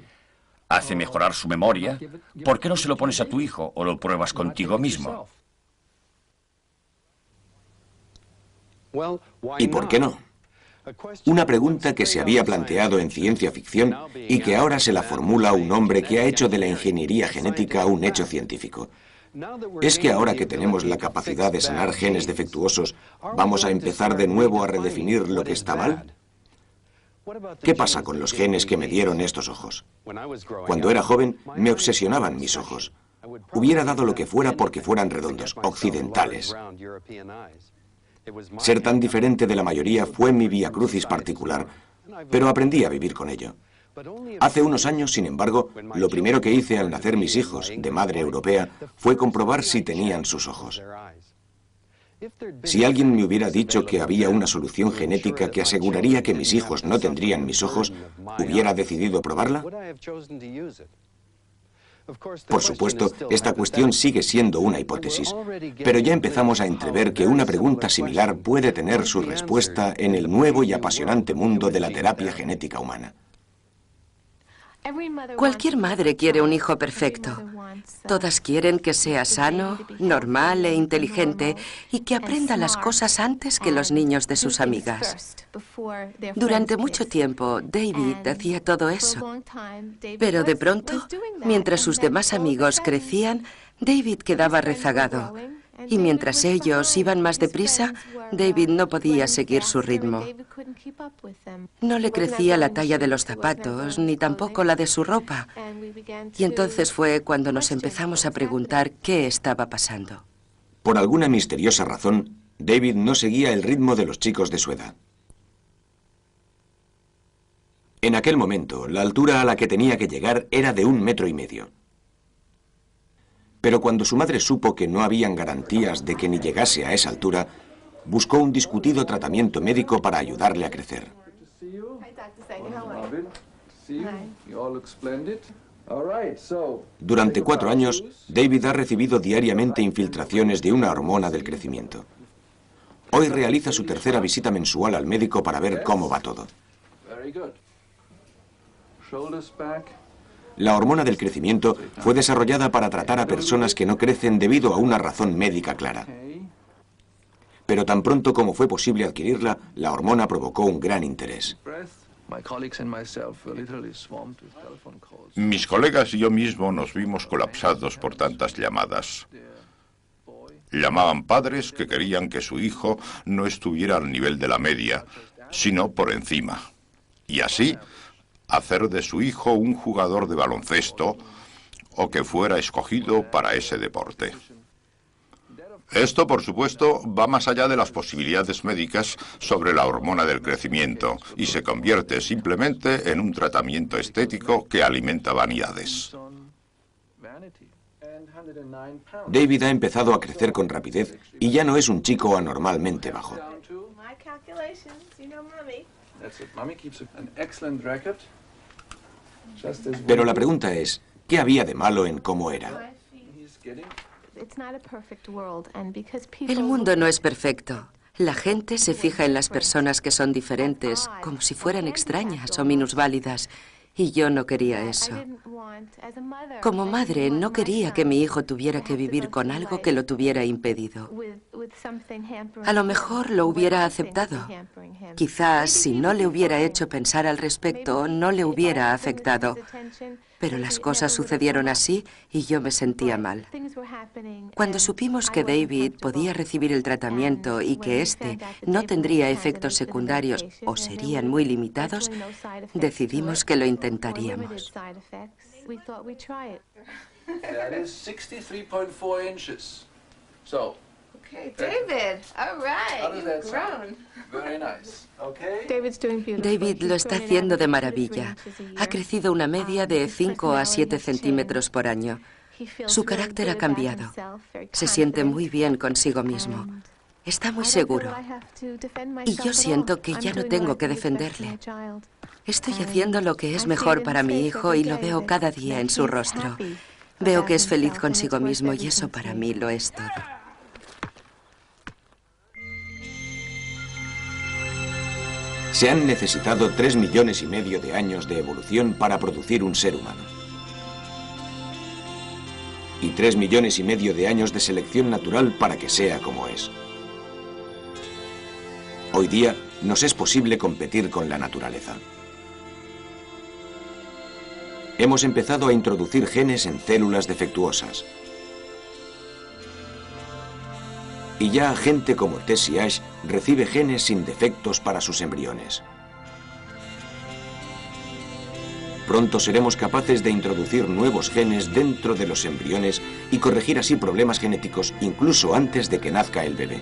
hace mejorar su memoria, ¿por qué no se lo pones a tu hijo o lo pruebas contigo mismo? ¿Y por qué no? Una pregunta que se había planteado en ciencia ficción y que ahora se la formula un hombre que ha hecho de la ingeniería genética un hecho científico. ¿Es que ahora que tenemos la capacidad de sanar genes defectuosos, vamos a empezar de nuevo a redefinir lo que está mal? ¿Qué pasa con los genes que me dieron estos ojos? Cuando era joven, me obsesionaban mis ojos. Hubiera dado lo que fuera porque fueran redondos, occidentales. Ser tan diferente de la mayoría fue mi vía crucis particular, pero aprendí a vivir con ello. Hace unos años, sin embargo, lo primero que hice al nacer mis hijos, de madre europea, fue comprobar si tenían sus ojos. Si alguien me hubiera dicho que había una solución genética que aseguraría que mis hijos no tendrían mis ojos, ¿hubiera decidido probarla? Por supuesto, esta cuestión sigue siendo una hipótesis, pero ya empezamos a entrever que una pregunta similar puede tener su respuesta en el nuevo y apasionante mundo de la terapia genética humana. Cualquier madre quiere un hijo perfecto. Todas quieren que sea sano, normal e inteligente y que aprenda las cosas antes que los niños de sus amigas. Durante mucho tiempo, David hacía todo eso. Pero de pronto, mientras sus demás amigos crecían, David quedaba rezagado. Y mientras ellos iban más deprisa, David no podía seguir su ritmo. No le crecía la talla de los zapatos, ni tampoco la de su ropa. Y entonces fue cuando nos empezamos a preguntar qué estaba pasando. Por alguna misteriosa razón, David no seguía el ritmo de los chicos de su edad. En aquel momento, la altura a la que tenía que llegar era de 1,5 metros. Pero cuando su madre supo que no habían garantías de que ni llegase a esa altura, buscó un discutido tratamiento médico para ayudarle a crecer. Durante 4 años, David ha recibido diariamente infiltraciones de una hormona del crecimiento. Hoy realiza su tercera visita mensual al médico para ver cómo va todo. La hormona del crecimiento fue desarrollada para tratar a personas que no crecen debido a una razón médica clara. Pero tan pronto como fue posible adquirirla, la hormona provocó un gran interés. Mis colegas y yo mismo nos vimos colapsados por tantas llamadas. Llamaban padres que querían que su hijo no estuviera al nivel de la media, sino por encima. Y así, hacer de su hijo un jugador de baloncesto o que fuera escogido para ese deporte. Esto, por supuesto, va más allá de las posibilidades médicas sobre la hormona del crecimiento y se convierte simplemente en un tratamiento estético que alimenta vanidades. David ha empezado a crecer con rapidez y ya no es un chico anormalmente bajo. Pero la pregunta es, ¿qué había de malo en cómo era? El mundo no es perfecto. La gente se fija en las personas que son diferentes, como si fueran extrañas o minusválidas, y yo no quería eso. Como madre, no quería que mi hijo tuviera que vivir con algo que lo tuviera impedido. A lo mejor lo hubiera aceptado. Quizás, si no le hubiera hecho pensar al respecto, no le hubiera afectado. Pero las cosas sucedieron así y yo me sentía mal. Cuando supimos que David podía recibir el tratamiento y que éste no tendría efectos secundarios o serían muy limitados, decidimos que lo intentaríamos. Okay, David. All right. You've grown. Very nice. Okay. David lo está haciendo de maravilla. Ha crecido una media de 5 a 7 centímetros por año. Su carácter ha cambiado. Se siente muy bien consigo mismo. Está muy seguro. Y yo siento que ya no tengo que defenderle. Estoy haciendo lo que es mejor para mi hijo y lo veo cada día en su rostro. Veo que es feliz consigo mismo y eso para mí lo es todo. Se han necesitado 3,5 millones de años de evolución para producir un ser humano. Y 3,5 millones de años de selección natural para que sea como es. Hoy día nos es posible competir con la naturaleza. Hemos empezado a introducir genes en células defectuosas. Y ya gente como Tessie Ash recibe genes sin defectos para sus embriones. Pronto seremos capaces de introducir nuevos genes dentro de los embriones y corregir así problemas genéticos incluso antes de que nazca el bebé.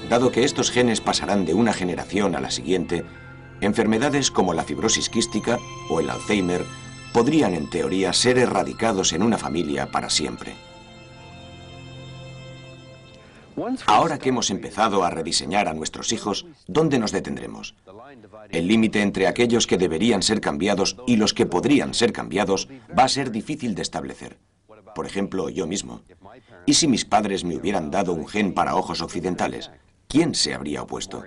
Dado que estos genes pasarán de una generación a la siguiente, enfermedades como la fibrosis quística o el Alzheimer podrían en teoría ser erradicados en una familia para siempre. Ahora que hemos empezado a rediseñar a nuestros hijos, ¿dónde nos detendremos? El límite entre aquellos que deberían ser cambiados y los que podrían ser cambiados va a ser difícil de establecer. Por ejemplo, yo mismo. ¿Y si mis padres me hubieran dado un gen para ojos occidentales? ¿Quién se habría opuesto?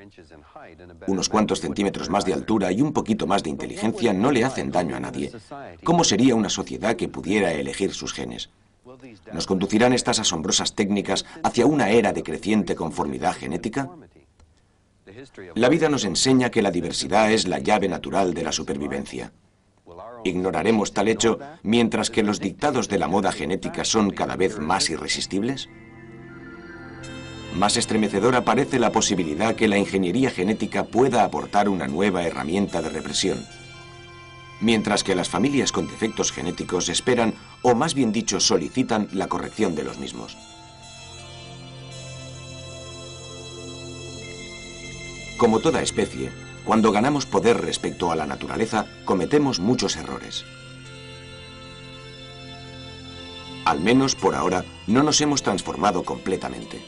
Unos cuantos centímetros más de altura y un poquito más de inteligencia no le hacen daño a nadie. ¿Cómo sería una sociedad que pudiera elegir sus genes? ¿Nos conducirán estas asombrosas técnicas hacia una era de creciente conformidad genética? La vida nos enseña que la diversidad es la llave natural de la supervivencia. ¿Ignoraremos tal hecho mientras que los dictados de la moda genética son cada vez más irresistibles? Más estremecedora parece la posibilidad que la ingeniería genética pueda aportar una nueva herramienta de represión. Mientras que las familias con defectos genéticos esperan, o más bien dicho, solicitan la corrección de los mismos. Como toda especie, cuando ganamos poder respecto a la naturaleza, cometemos muchos errores. Al menos por ahora, no nos hemos transformado completamente.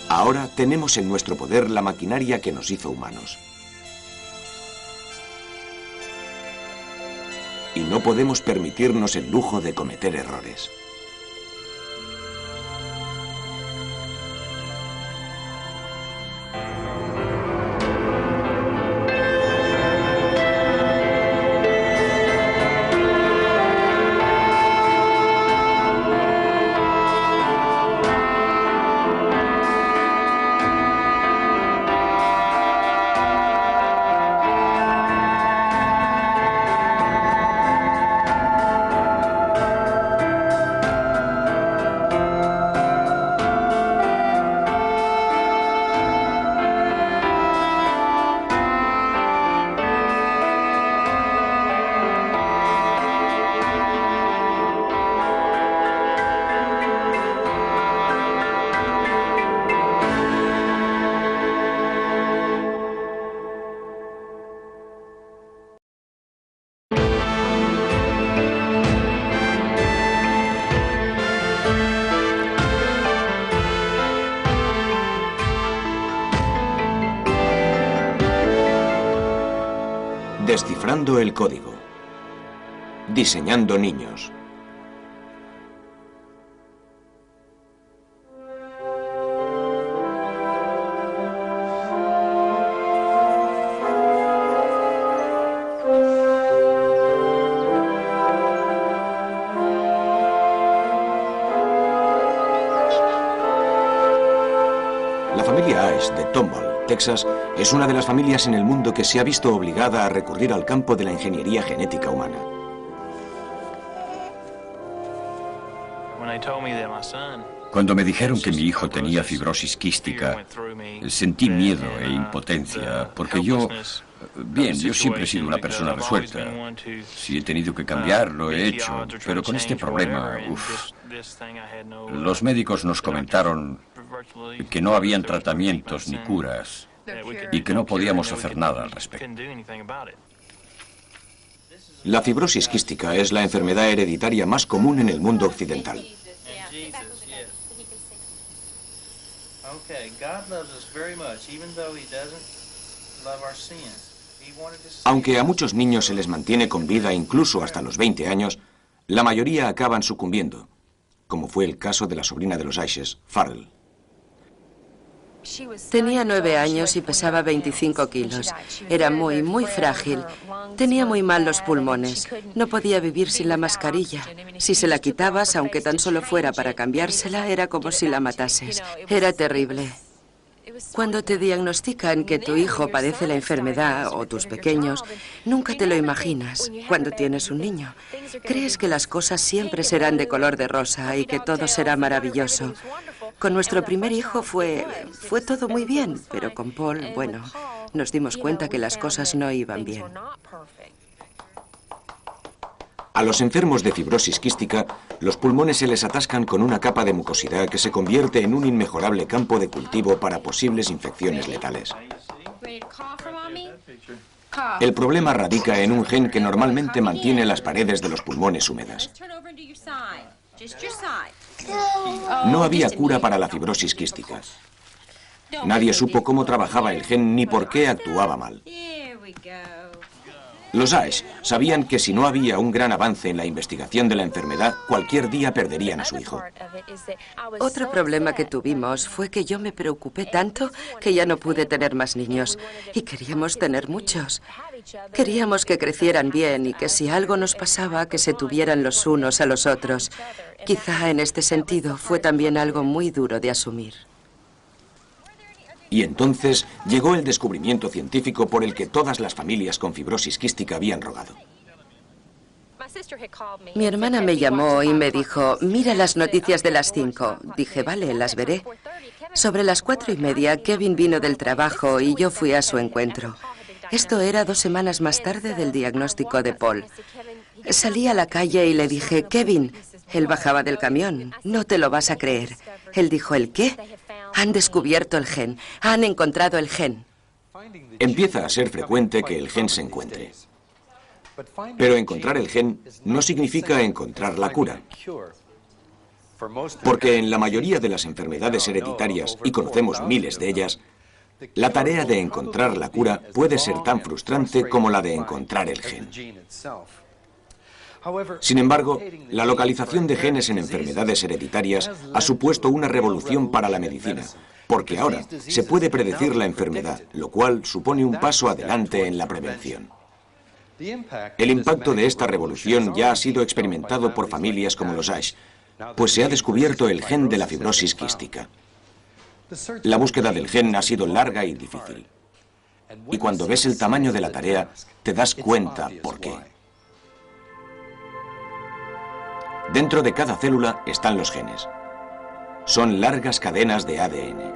Ahora tenemos en nuestro poder la maquinaria que nos hizo humanos. Y no podemos permitirnos el lujo de cometer errores. Descifrando el código. Diseñando niños. La familia Ash de Tomball, Texas, es una de las familias en el mundo que se ha visto obligada a recurrir al campo de la ingeniería genética humana. Cuando me dijeron que mi hijo tenía fibrosis quística, sentí miedo e impotencia, porque yo siempre he sido una persona resuelta. Si he tenido que cambiar, lo he hecho, pero con este problema, los médicos nos comentaron que no habían tratamientos ni curas y que no podíamos hacer nada al respecto. La fibrosis quística es la enfermedad hereditaria más común en el mundo occidental. Aunque a muchos niños se les mantiene con vida incluso hasta los 20 años, la mayoría acaban sucumbiendo, como fue el caso de la sobrina de los Ashes, Farrell. Tenía 9 años y pesaba 25 kilos. Era muy frágil. Tenía muy mal los pulmones. No podía vivir sin la mascarilla. Si se la quitabas, aunque tan solo fuera para cambiársela, era como si la matases. Era terrible. Cuando te diagnostican que tu hijo padece la enfermedad o tus pequeños, nunca te lo imaginas cuando tienes un niño. Crees que las cosas siempre serán de color de rosa y que todo será maravilloso. Con nuestro primer hijo fue todo muy bien, pero con Paul, bueno, nos dimos cuenta que las cosas no iban bien. A los enfermos de fibrosis quística, los pulmones se les atascan con una capa de mucosidad que se convierte en un inmejorable campo de cultivo para posibles infecciones letales. El problema radica en un gen que normalmente mantiene las paredes de los pulmones húmedas. No había cura para la fibrosis quística. Nadie supo cómo trabajaba el gen ni por qué actuaba mal. Los Ash sabían que si no había un gran avance en la investigación de la enfermedad, cualquier día perderían a su hijo. Otro problema que tuvimos fue que yo me preocupé tanto que ya no pude tener más niños. Y queríamos tener muchos. Queríamos que crecieran bien y que si algo nos pasaba, que se tuvieran los unos a los otros. Quizá en este sentido fue también algo muy duro de asumir. Y entonces llegó el descubrimiento científico por el que todas las familias con fibrosis quística habían rogado. Mi hermana me llamó y me dijo, mira las noticias de las 5. Dije, vale, las veré. Sobre las 4:30, Kevin vino del trabajo y yo fui a su encuentro. Esto era 2 semanas más tarde del diagnóstico de Paul. Salí a la calle y le dije, Kevin. Él bajaba del camión. No te lo vas a creer. Él dijo, ¿el qué? Han descubierto el gen. Han encontrado el gen. Empieza a ser frecuente que el gen se encuentre. Pero encontrar el gen no significa encontrar la cura. Porque en la mayoría de las enfermedades hereditarias, y conocemos miles de ellas, la tarea de encontrar la cura puede ser tan frustrante como la de encontrar el gen. Sin embargo, la localización de genes en enfermedades hereditarias ha supuesto una revolución para la medicina, porque ahora se puede predecir la enfermedad, lo cual supone un paso adelante en la prevención. El impacto de esta revolución ya ha sido experimentado por familias como los Ash, pues se ha descubierto el gen de la fibrosis quística. La búsqueda del gen ha sido larga y difícil. Y cuando ves el tamaño de la tarea, te das cuenta por qué. Dentro de cada célula están los genes. Son largas cadenas de ADN.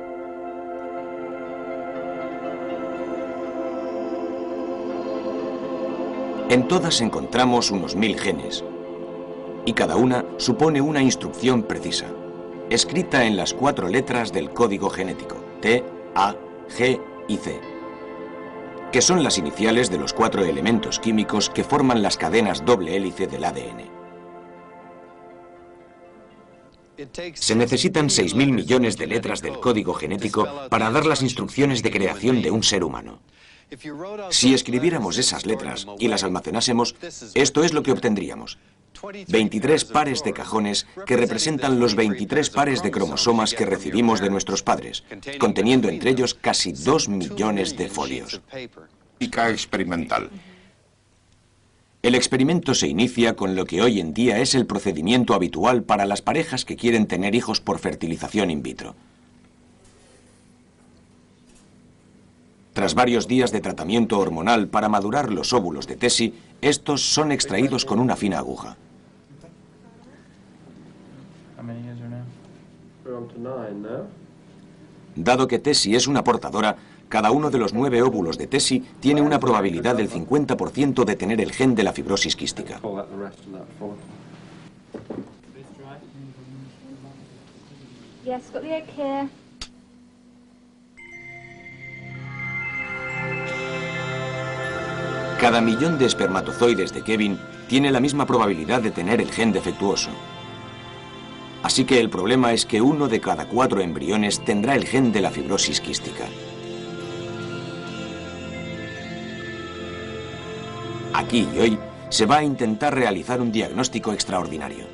En todas encontramos unos 1000 genes, y cada una supone una instrucción precisa, escrita en las 4 letras del código genético, T, A, G y C, que son las iniciales de los 4 elementos químicos que forman las cadenas doble hélice del ADN. Se necesitan 6.000 millones de letras del código genético para dar las instrucciones de creación de un ser humano. Si escribiéramos esas letras y las almacenásemos, esto es lo que obtendríamos. 23 pares de cajones que representan los 23 pares de cromosomas que recibimos de nuestros padres, conteniendo entre ellos casi 2 millones de folios. Experimental. El experimento se inicia con lo que hoy en día es el procedimiento habitual para las parejas que quieren tener hijos por fertilización in vitro. Tras varios días de tratamiento hormonal para madurar los óvulos de Tessie, estos son extraídos con una fina aguja. Dado que Tessie es una portadora, cada uno de los 9 óvulos de Tessie tiene una probabilidad del 50% de tener el gen de la fibrosis quística. Cada millón de espermatozoides de Kevin tiene la misma probabilidad de tener el gen defectuoso. Así que el problema es que 1 de cada 4 embriones tendrá el gen de la fibrosis quística. Aquí y hoy se va a intentar realizar un diagnóstico extraordinario.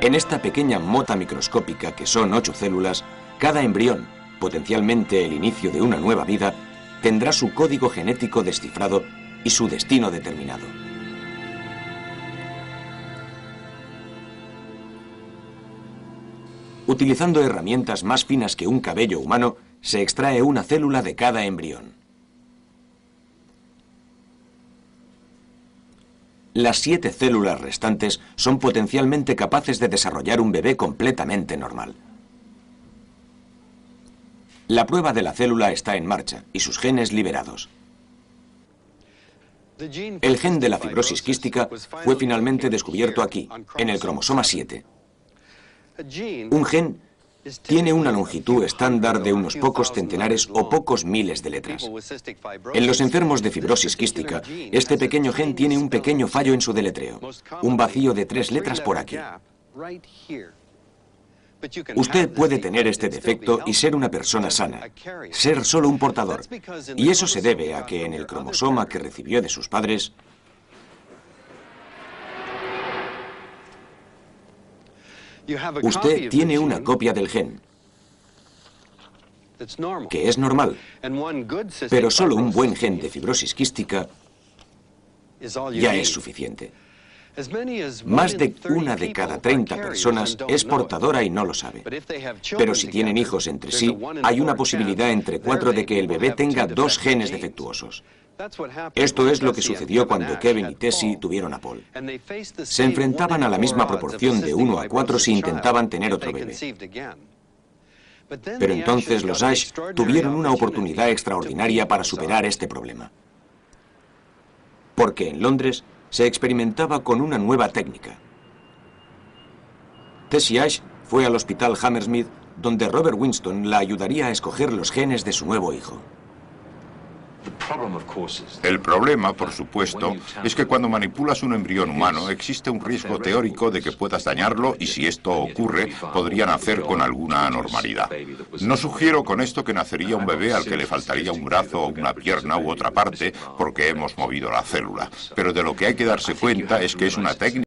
En esta pequeña mota microscópica, que son 8 células, cada embrión, potencialmente el inicio de una nueva vida, tendrá su código genético descifrado y su destino determinado. Utilizando herramientas más finas que un cabello humano, se extrae una célula de cada embrión. Las 7 células restantes son potencialmente capaces de desarrollar un bebé completamente normal. La prueba de la célula está en marcha y sus genes liberados. El gen de la fibrosis quística fue finalmente descubierto aquí, en el cromosoma 7. Un gen tiene una longitud estándar de unos pocos centenares o pocos miles de letras. En los enfermos de fibrosis quística, este pequeño gen tiene un pequeño fallo en su deletreo, un vacío de 3 letras por aquí. Usted puede tener este defecto y ser una persona sana, ser solo un portador. Y eso se debe a que en el cromosoma que recibió de sus padres, usted tiene una copia del gen, que es normal, pero solo un buen gen de fibrosis quística ya es suficiente. Más de 1 de cada 30 personas es portadora y no lo sabe. Pero si tienen hijos entre sí, hay una posibilidad entre 4 de que el bebé tenga 2 genes defectuosos. Esto es lo que sucedió cuando Kevin y Tessie tuvieron a Paul. Se enfrentaban a la misma proporción de 1 a 4 si intentaban tener otro bebé. Pero entonces los Ash tuvieron una oportunidad extraordinaria para superar este problema. Porque en Londres se experimentaba con una nueva técnica. Tessie Ash fue al hospital Hammersmith, donde Robert Winston la ayudaría a escoger los genes de su nuevo hijo. El problema, por supuesto, es que cuando manipulas un embrión humano existe un riesgo teórico de que puedas dañarlo y si esto ocurre, podría nacer con alguna anormalidad. No sugiero con esto que nacería un bebé al que le faltaría un brazo o una pierna u otra parte porque hemos movido la célula, pero de lo que hay que darse cuenta es que es una técnica